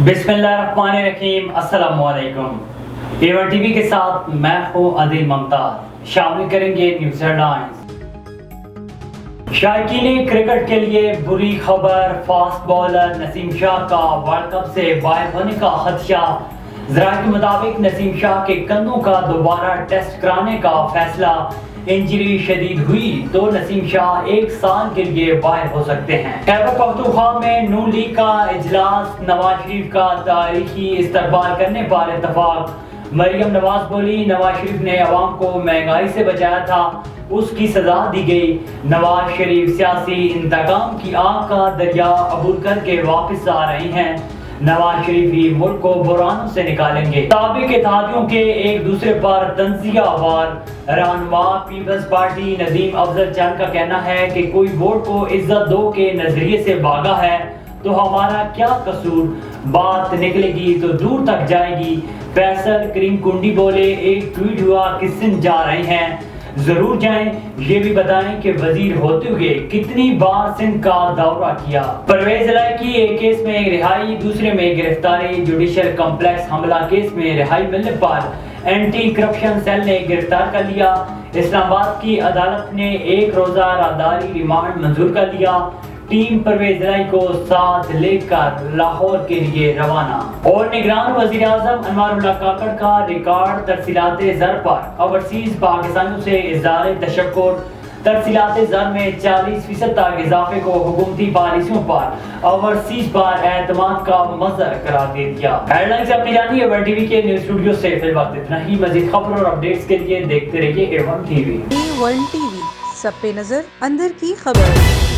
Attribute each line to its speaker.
Speaker 1: बिस्मिल्लाहिर्रहमानिर्रहीम। अस्सलाम वालेकुम। A1 टीवी के साथ मैं हूँ आदिल ममताज। शामिल करेंगे न्यूज़ हेडलाइंस। शायकीन क्रिकेट के लिए बुरी खबर, फास्ट बॉलर नसीम शाह का वर्ल्ड कप से बाहर होने का खदशा। ज़राए के मुताबिक नसीम शाह के कंधों का दोबारा टेस्ट कराने का फैसला। इंजरी शदीद हुई तो नसीम शाह 1 साल के लिए बाहर हो सकते हैं। खैबर पख्तूनख्वा में नून लीग का इजलास, नवाज शरीफ का तारीखी इस्तकबाल करने पर इत्तफाक। मरियम नवाज बोली, नवाज शरीफ ने अवाम को महंगाई से बचाया था, उसकी सजा दी गई। नवाज शरीफ सियासी इंतकाम की आग का दरिया अबूर करके वापस आ रहे हैं। नवाज शरीफ ही मुल्क को बुरानों से निकालेंगे। साबिक इत्तेहादियों के एक दूसरे पर तंजिया वार। रहनुमा पीपल्स पार्टी नदीम अफजल चंद का कहना है कि कोई वोट को इज्जत दो के नजरिए से भागा है तो हमारा क्या कसूर, बात निकलेगी तो दूर तक जाएगी। फैसल करीम कुंडी बोले, एक ट्वीट हुआ कि सिंध जा रहे हैं, जरूर जाएं, ये भी बताएं कि वजीर होते हुए कितनी बार सिंध का दौरा किया। परवेज इलाही की एक केस में रिहाई, दूसरे में गिरफ्तारी। जुडिशल कॉम्प्लेक्स हमला केस में रिहाई मिलने पर एंटी करप्शन सेल ने गिरफ्तार कर लिया। इस्लामाबाद की अदालत ने 1 रोजा राहदारी रिमांड मंजूर कर लिया। टीम परवेज इलाही को साथ लेकर लाहौर के लिए रवाना। और निगरान वजीर आजम अनवारुल्लाह काकड़ का रिकॉर्ड तरसीलाते ज़र पर ओवरसीज पाकिस्तानियों से इज़हार तशक्कुर। तरसीलाते ज़र में 40% तक इजाफे को हुकूमती पॉलिसियों पर ओवरसीज पर एतमाद का मज़हर करार दे दिया। हेडलाइन से अपनी जानिए A1 टीवी के न्यूज़ स्टूडियो से। फिर वक्त इतना ही। मजीद खबर और अपडेट्स के लिए देखते रहिए A1 टीवी।
Speaker 2: A1 टीवी, सब पे नजर, अंदर की खबर।